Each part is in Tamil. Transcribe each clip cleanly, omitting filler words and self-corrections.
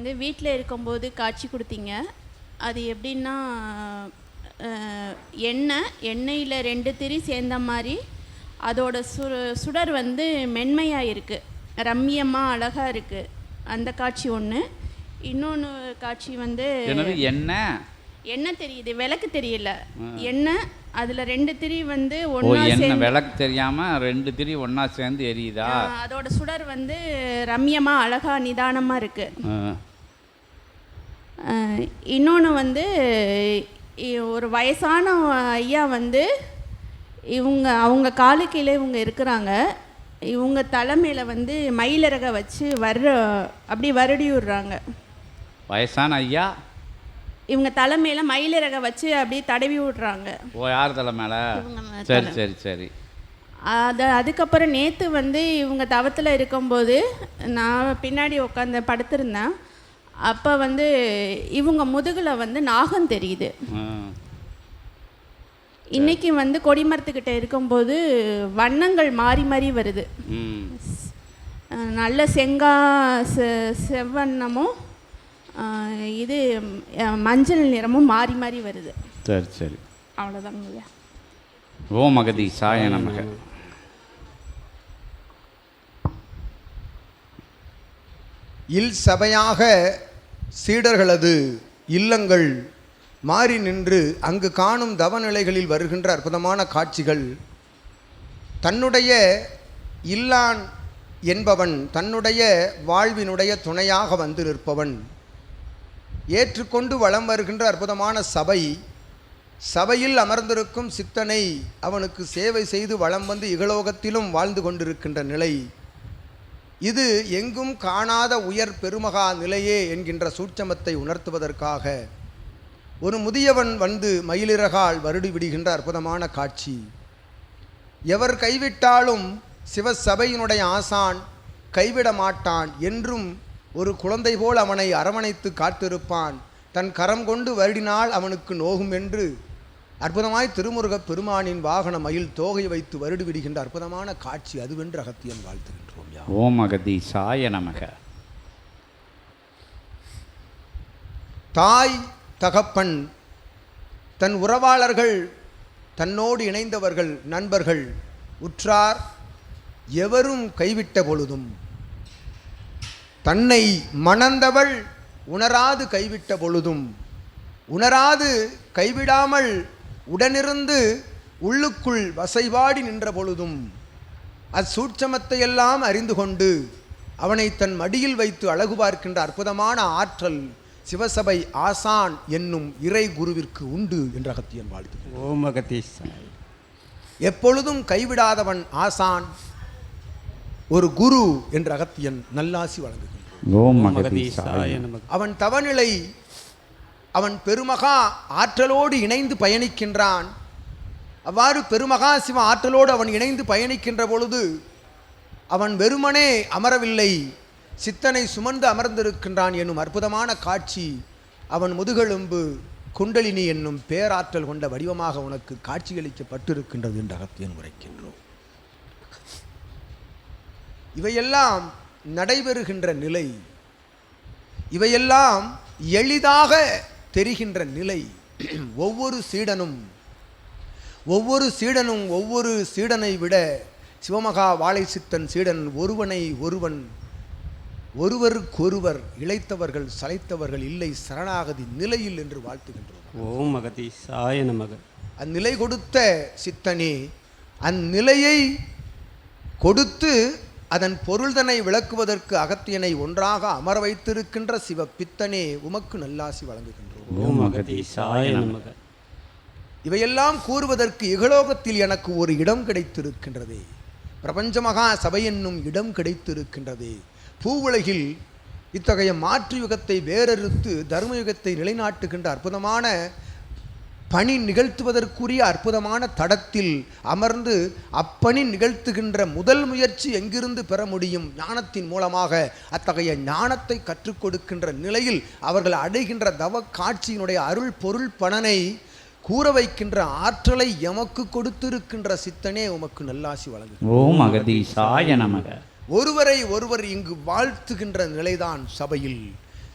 வந்து வீட்டில் இருக்கும்போது காட்சி கொடுத்தீங்க. அது எப்படின்னா எண்ணெயில் 2 திரி சேர்ந்த மாதிரி அதோட சுடர் வந்து மென்மையாக இருக்குது, ரம்மியமாக அழகாக இருக்குது. அந்த காட்சி ஒன்று. இன்னொன்று காட்சி வந்து எண்ணெய் தெரியுது, விளக்கு தெரியல. எண்ணெய் அதில் 2 திரி வந்து ஒன்றா சேர்ந்து, விளக்கு தெரியாமல் 2 திரி ஒன்றா சேர்ந்து எரியுதா? அதோட சுடர் வந்து ரம்மியமாக அழகாக நிதானமாக இருக்குது. இன்னொன்று வந்து ஒரு வயசான ஐயா வந்து அவங்க காலு கீழே இவங்க இருக்கிறாங்க. இவங்க தலைமையில் வந்து மயிலிறக வச்சு அப்படி வருடி விடுறாங்க. வயசான ஐயா இவங்க தலைமையில் மயிலிறக வச்சு அப்படியே தடவி விடுறாங்க. யார் தலைமையில? சரி சரி சரி. அதுக்கப்புறம் நேற்று வந்து இவங்க தவத்தில் இருக்கும்போது நான் பின்னாடி உட்காந்து படுத்திருந்தேன். அப்போ வந்து இவங்க முதுகில் வந்து நாகம் தெரியுது. இன்னைக்கு வந்து கொடிமரத்துக்கிட்ட இருக்கும்போது வண்ணங்கள் மாறி மாறி வருது. நல்ல செவ்வண்ணமும் இது மஞ்சள் நிறமும் மாறி மாறி வருது. சரி சரி, அவ்வளோதாங்க. ஓம் அகதீசாய நமக. இல் சபையாக சீடர்களது இல்லங்கள் மாறி நின்று அங்கு காணும் தவநிலைகளில் வருகின்ற அற்புதமான காட்சிகள். தன்னுடைய இல்லான் என்பவன் தன்னுடைய வாழ்வினுடைய துணையாக வந்து நிற்பவன். ஏற்றுக்கொண்டு வலம் வருகின்ற அற்புதமான சபையில் அமர்ந்திருக்கும் சித்தனை அவனுக்கு சேவை செய்து வலம் வந்து இகலோகத்திலும் வாழ்ந்து கொண்டிருக்கின்ற நிலை. இது எங்கும் காணாத உயர் பெருமகா நிலையே என்கின்ற சூட்சமத்தை உணர்த்துவதற்காக ஒரு முதியவன் வந்து மயிலிறகால் வருடி விடுகின்ற அற்புதமான காட்சி. எவர் கைவிட்டாலும் சிவசபையினுடைய ஆசான் கைவிட மாட்டான் என்றும் ஒரு குழந்தை போல் அவனை அரவணைத்து காத்திருப்பான். தன் கரம் கொண்டு வருடினால் அவனுக்கு நோகும் என்று அற்புதமாய் திருமுருகப் பெருமானின் வாகன மயில் தோகை வைத்து வருடி விடுகின்ற அற்புதமான காட்சி அதுவென்று அகத்தியன் வாழ்த்துகின்றோம். ஓம் அகதீசாய நமக. தாய் தகப்பன் தன் உறவாளர்கள் தன்னோடு இணைந்தவர்கள் நண்பர்கள் உற்றார் எவரும் கைவிட்ட பொழுதும் தன்னை மணந்தவள் உணராது கைவிட்ட பொழுதும் உணராது கைவிடாமல் உடனிருந்து உள்ளுக்குள் வசைபாடி நின்ற பொழுதும் அச்சூட்சமத்தையெல்லாம் அறிந்து கொண்டு அவனை தன் மடியில் வைத்து அழகு பார்க்கின்ற அற்புதமான ஆற்றல் சிவசபை ஆசான் என்னும் இறை குருவிற்கு உண்டு என்ற அகத்தியன் வாழ்த்து. ஓம் அகதீசாய. எப்பொழுதும் கைவிடாதவன் ஆசான், ஒரு குரு என்ற அகத்தியன் நல்லாசி வழங்குகின்றான். அவன் தவநிலை, அவன் பெருமகா ஆற்றலோடு இணைந்து பயணிக்கின்றான். அவ்வாறு பெருமகா சிவ ஆற்றலோடு அவன் இணைந்து பயணிக்கின்ற பொழுது அவன் வெறுமனே அமரவில்லை, சித்தனை சுமந்து அமர்ந்திருக்கின்றான் என்னும் அற்புதமான காட்சி. அவன் முதுகெலும்பு குண்டலினி என்னும் பேராற்றல் கொண்ட வடிவமாக உனக்கு காட்சியளிக்கப்பட்டிருக்கின்றது என்று அகத்தியன் உரைக்கின்றோம். இவையெல்லாம் நடைபெறுகின்ற நிலை, இவையெல்லாம் எளிதாக தெரிகின்ற நிலை. ஒவ்வொரு சீடனும் ஒவ்வொரு சீடனை விட சிவமகா வாழை சித்தன் சீடன் ஒருவருக்கொருவர் இளைத்தவர்கள் சளைத்தவர்கள் இல்லை, சரணாகதி நிலையில் என்று வாழ்த்துகின்றோம். ஓம் அகதீசாய நமக. அந்நிலை கொடுத்த சித்தனே, அந்நிலையை கொடுத்து அதன் பொருள்தனை விளக்குவதற்கு அகத்தியனை ஒன்றாக அமர வைத்திருக்கின்ற சிவ பித்தனே உமக்கு நல்லாசி வழங்குகின்றோம். ஓம் அகதீசாய நமக. இவையெல்லாம் கூறுவதற்கு இகலோகத்தில் எனக்கு ஒரு இடம் கிடைத்திருக்கின்றதே, பிரபஞ்ச மகா சபை என்னும் இடம் கிடைத்திருக்கின்றதே. பூவுலகில் இத்தகைய மாற்று யுகத்தை வேறறுத்து தர்மயுகத்தை நிலைநாட்டுகின்ற அற்புதமான பணி நிகழ்த்துவதற்குரிய அற்புதமான தடத்தில் அமர்ந்து அப்பணி நிகழ்த்துகின்ற முதல் முயற்சி எங்கிருந்து பெற முடியும்? ஞானத்தின் மூலமாக. அத்தகைய ஞானத்தை கற்றுக் கொடுக்கின்ற நிலையில் அவர்கள் அடைகின்ற தவ காட்சியினுடைய அருள் பொருள் பலனை கூற வைக்கின்ற ஆற்றலை எமக்கு கொடுத்திருக்கின்ற சித்தனே உமக்கு நல்லாசி வழங்கு. ஓம் அகதீசாய நமக. ஒருவரை ஒருவர் இங்கு வாழ்த்துகின்ற நிலைதான் சபையில்.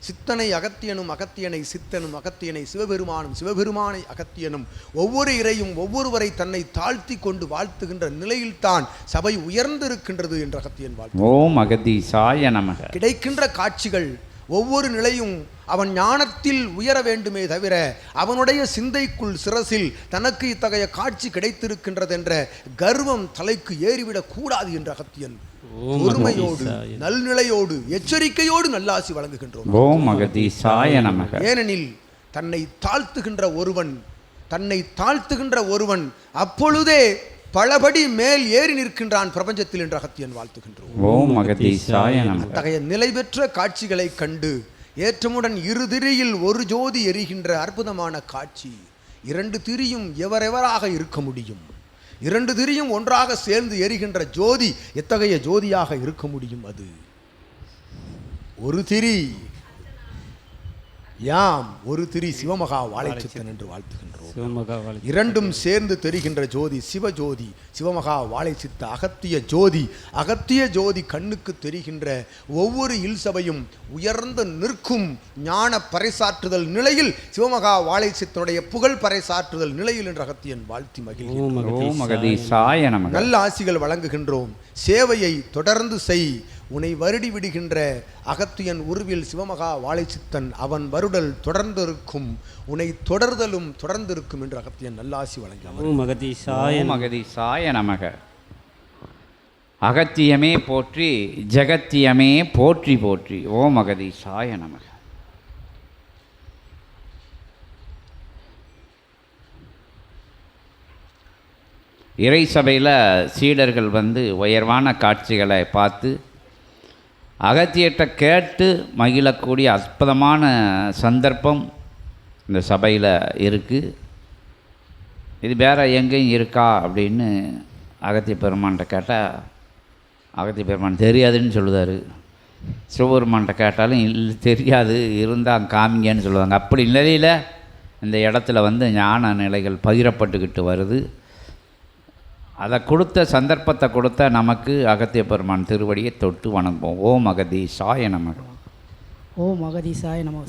சித்தனை அகத்தியனும் அகத்தியனை சித்தனும் அகத்தியனை சிவபெருமானும் சிவபெருமானை அகத்தியனும் ஒவ்வொரு இறையும் ஒவ்வொருவரை தன்னை தாழ்த்தி கொண்டு வாழ்த்துகின்ற நிலையில்தான் சபை உயர்ந்திருக்கின்றது என்று அகத்தியன் வாழ்த்து. ஓம் அகதீசாய நமக. கிடைக்கின்ற காட்சிகள் ஒவ்வொரு நிலையும் அவன் ஞானத்தில் உயர வேண்டுமே தவிர அவனுடைய சிந்தைக்குள் சிரசில் தனக்கு இத்தகைய காட்சி கிடைத்திருக்கின்றது என்ற கர்வம் தலைக்கு ஏறிவிடக் கூடாது என்ற அகத்தியன் பொறுமையோடு நல்நிலையோடு எச்சரிக்கையோடு நல்லாசி வழங்குகின்றோம். ஓம் அகதீசாய நமக. ஏனெனில் தன்னை தாழ்த்துகின்ற ஒருவன் அப்பொழுதே பலபடி மேல் ஏறி நிற்கின்றான் பிரபஞ்சத்தில் என்று அகத்தியன் வாழ்த்துகின்றோம். ஓம் அகதீசாய நமக. அத்தகைய நிலை பெற்ற காட்சிகளை கண்டு ஏற்றமுடன் இரு திரியில் ஒரு ஜோதி எரிகின்ற அற்புதமான காட்சி. இரண்டு திரியும் எவரெவராக இருக்க முடியும்? இரண்டு திரியும் ஒன்றாக சேர்ந்து எரிகின்ற ஜோதி எத்தகைய ஜோதியாக இருக்க முடியும்? அது ஒரு திரி யாம் ஒரு திரி சிவமகா வாழைச்சித்தன் என்று வாழ்த்துகின்றோம். இரண்டும் சேர்ந்து தெரிகின்ற ஜோதி சிவஜோதி, சிவமகா வாழைச்சித்த அகத்திய ஜோதி கண்ணுக்கு தெரிகின்ற ஒவ்வொரு இல்சபையும் உயர்ந்து நிற்கும் ஞான பறைசாற்றுதல் நிலையில் சிவமகா வாழைச்சித்தனுடைய புகழ் பறைசாற்றுதல் நிலையில் என்று அகத்தியன் வாழ்த்தி மகிழ்கிறோம். நல்ல ஆசிகள் வழங்குகின்றோம். சேவையை தொடர்ந்து செய், உன்னை வருடி விடுகின்ற அகத்தியன் உருவில் சிவமகா வாழைச்சித்தன் அவன் வருடல் தொடர்ந்திருக்கும், உன்னை தொடர்தலும் தொடர்ந்திருக்கும் என்று அகத்தியன் நல்லாசி வழங்கினார். அகதீசாய நமக. அகத்தியமே போற்றி ஜகத்தியமே போற்றி போற்றி. ஓம் அகதீசாய நமக. இறை சபையில் சீடர்கள் வந்து உயர்வான காட்சிகளை பார்த்து அகத்தியத்தை கேட்டு மகிழக்கூடிய அற்புதமான சந்தர்ப்பம் இந்த சபையில் இருக்குது. இது வேறு எங்கேயும் இருக்கா அப்படின்னு அகத்திய பெருமான்கிட்ட கேட்டால் அகத்திய பெருமான் தெரியாதுன்னு சொல்லுவார். சிவபெருமான்கிட்ட கேட்டாலும் இல்லை தெரியாது, இருந்தால் காமிங்கன்னு சொல்லுவாங்க. அப்படி நிலையில் இந்த இடத்துல வந்து ஞான நிலைகள் பகிரப்பட்டுக்கிட்டு வருது. அதை கொடுத்த சந்தர்ப்பத்தை கொடுத்த நமக்கு அகத்திய பெருமான் திருவடியை தொட்டு வணங்குவோம். ஓம் அகதீசாய நமக. ஓம் அகதீசாய நமக.